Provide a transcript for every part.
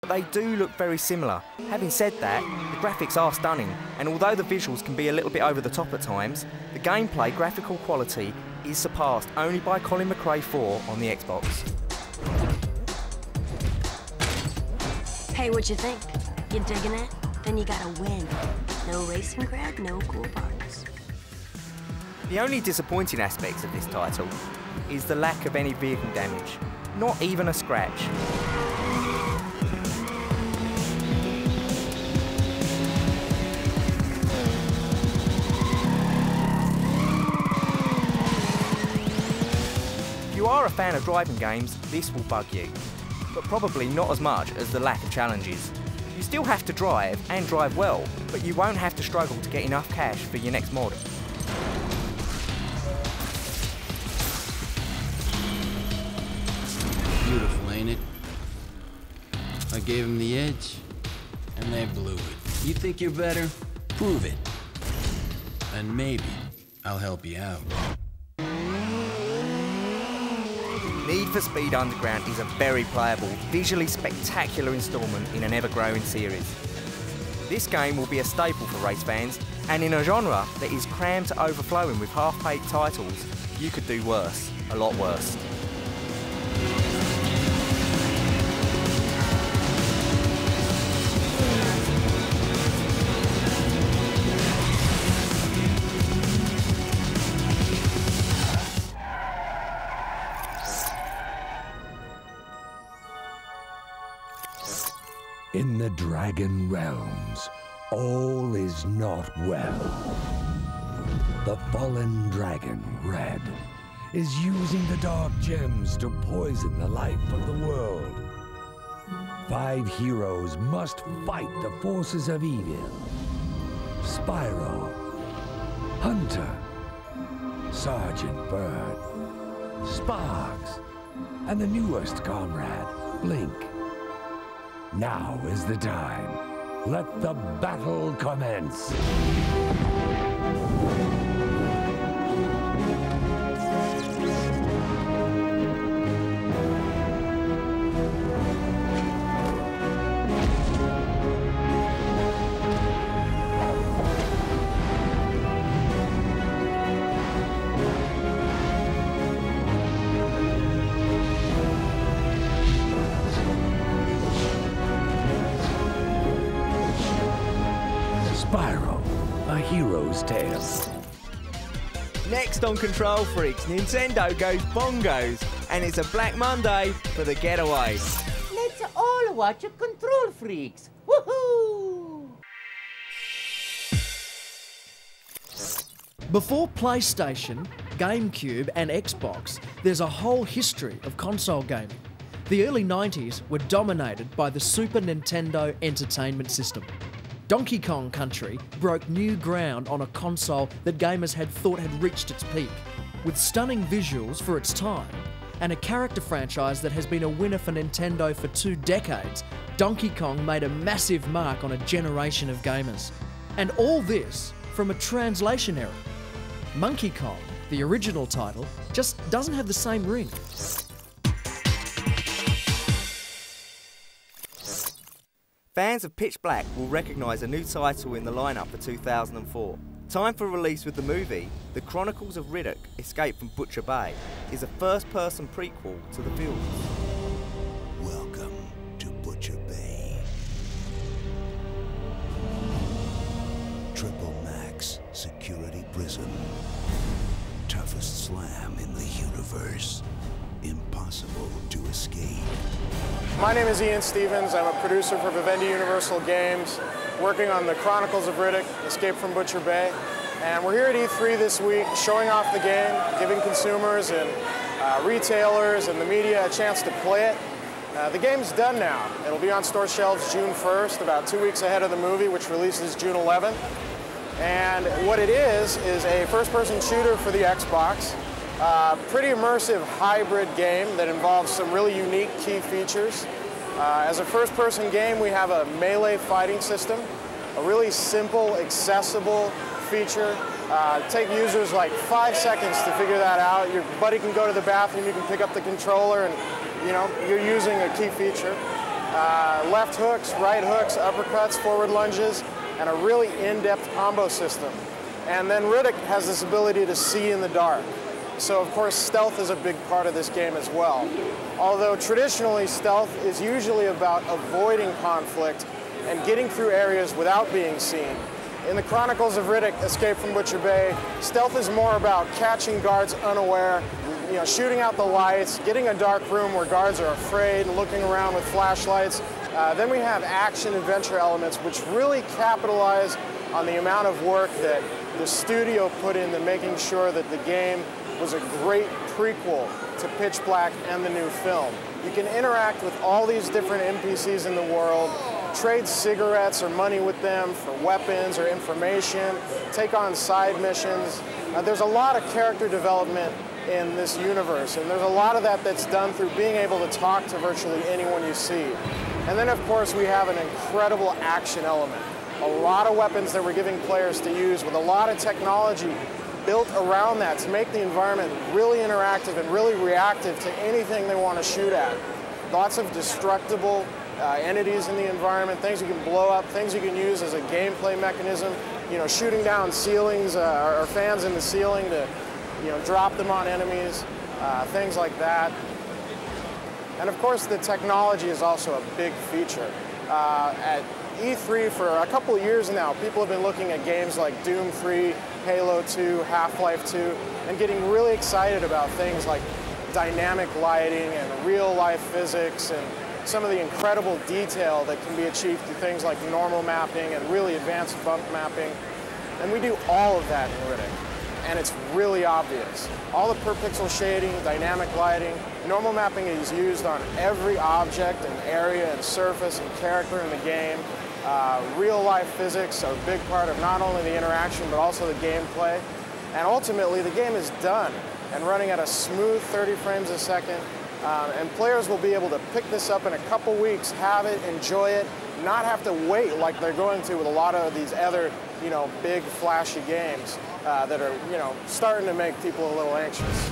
They do look very similar. Having said that, the graphics are stunning, and although the visuals can be a little bit over the top at times, the gameplay graphical quality is surpassed only by Colin McRae 4 on the Xbox. Hey, what you think? You digging it? Then you gotta win. No racing crowd, no cool parts. The only disappointing aspects of this title is the lack of any vehicle damage. Not even a scratch. If you are a fan of driving games, this will bug you, but probably not as much as the lack of challenges. You still have to drive, and drive well, but you won't have to struggle to get enough cash for your next mod. Beautiful, ain't it? I gave them the edge, and they blew it. You think you're better? Prove it. And maybe I'll help you out. Need for Speed Underground is a very playable, visually spectacular instalment in an ever-growing series. This game will be a staple for race fans, and in a genre that is crammed to overflowing with half-baked titles, you could do worse, a lot worse. In the Dragon Realms, all is not well. The fallen dragon, Red, is using the dark gems to poison the life of the world. 5 heroes must fight the forces of evil. Spyro, Hunter, Sergeant Bird, Sparks, and the newest comrade, Blink. Now is the time. Let the battle commence. Spyro, a hero's tale. Next on Control Freaks, Nintendo goes bongos, and it's a Black Monday for the getaway. Let's all watch a Control Freaks. Woohoo! Before PlayStation, GameCube and Xbox, there's a whole history of console gaming. The early 90s were dominated by the Super Nintendo Entertainment System. Donkey Kong Country broke new ground on a console that gamers had thought had reached its peak. With stunning visuals for its time, and a character franchise that has been a winner for Nintendo for 2 decades, Donkey Kong made a massive mark on a generation of gamers. And all this from a translation error. Monkey Kong, the original title, just doesn't have the same ring. Fans of Pitch Black will recognise a new title in the lineup for 2004. Time for release with the movie, The Chronicles of Riddick, Escape from Butcher Bay, is a first-person prequel to the film. Welcome to Butcher Bay. Triple Max Security Prison. Toughest slam in the universe. Impossible to escape. My name is Ian Stevens. I'm a producer for Vivendi Universal Games, working on The Chronicles of Riddick, Escape from Butcher Bay. And we're here at E3 this week, showing off the game, giving consumers and retailers and the media a chance to play it. The game's done now. It'll be on store shelves June 1st, about 2 weeks ahead of the movie, which releases June 11th. And what it is a first-person shooter for the Xbox. Pretty immersive hybrid game that involves some really unique key features. As a first-person game, we have a melee fighting system, a really simple, accessible feature. Take users like 5 seconds to figure that out. Your buddy can go to the bathroom, you can pick up the controller, and you're using a key feature. left hooks, right hooks, uppercuts, forward lunges, and a really in-depth combo system. And then Riddick has this ability to see in the dark. So of course stealth is a big part of this game as well. Although traditionally stealth is usually about avoiding conflict and getting through areas without being seen. In the Chronicles of Riddick, Escape from Butcher Bay, stealth is more about catching guards unaware, shooting out the lights, getting a dark room where guards are afraid and looking around with flashlights. Then we have action adventure elements which really capitalize on the amount of work that the studio put into making sure that the game was a great prequel to Pitch Black and the new film. You can interact with all these different NPCs in the world, trade cigarettes or money with them for weapons or information, take on side missions. There's a lot of character development in this universe, and there's a lot of that that's done through being able to talk to virtually anyone you see. And then of course we have an incredible action element. A lot of weapons that we're giving players to use with a lot of technology built around that to make the environment really interactive and really reactive to anything they want to shoot at. Lots of destructible entities in the environment, things you can blow up, things you can use as a gameplay mechanism, shooting down ceilings or fans in the ceiling to drop them on enemies, things like that. And of course the technology is also a big feature. At E3 for a couple of years now, people have been looking at games like Doom 3, Halo 2, Half-Life 2, and getting really excited about things like dynamic lighting and real-life physics and some of the incredible detail that can be achieved through things like normal mapping and really advanced bump mapping. And we do all of that in Riddick, and it's really obvious. All the per-pixel shading, dynamic lighting, normal mapping is used on every object and area and surface and character in the game. Real-life physics are a big part of not only the interaction but also the gameplay. And ultimately, the game is done and running at a smooth 30 frames a second. And players will be able to pick this up in a couple weeks, have it, enjoy it, not have to wait like they're going to with a lot of these other, big flashy games that are, starting to make people a little anxious.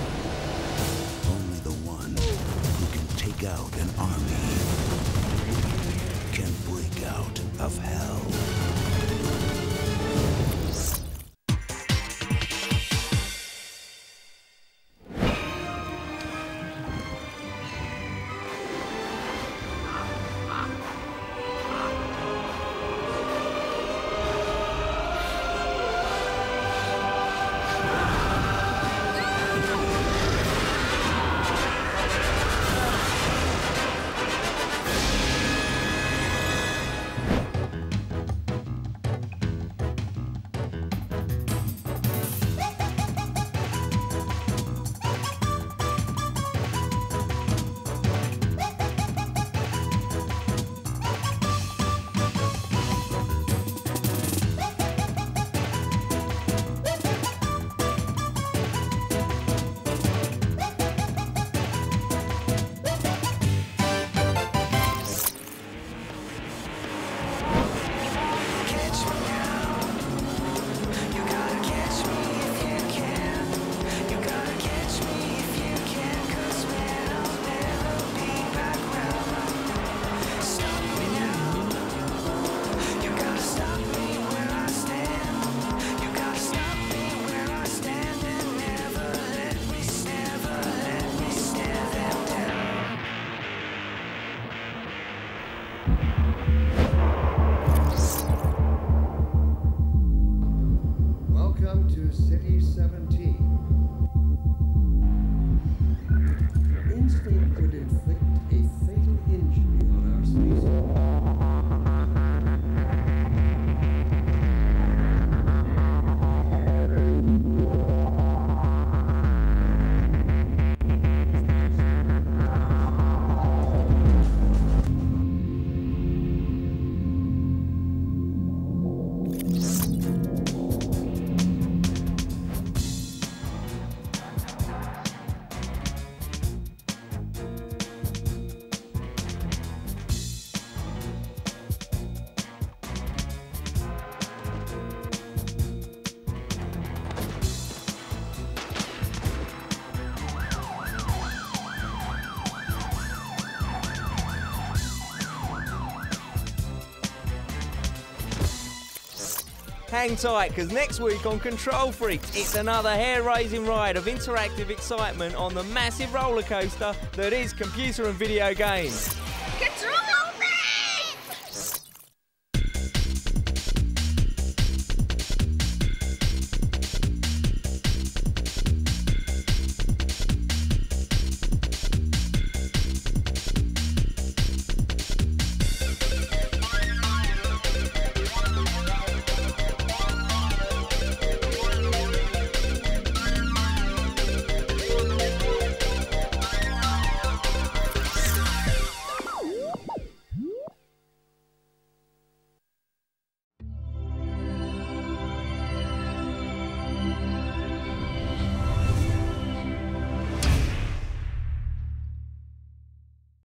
Only the one who can take out an army can break out of hell. Welcome to City 17. Instinct could inflict a fatal injury on our hang tight, because next week on Control Freaks, it's another hair-raising ride of interactive excitement on the massive roller coaster that is computer and video games.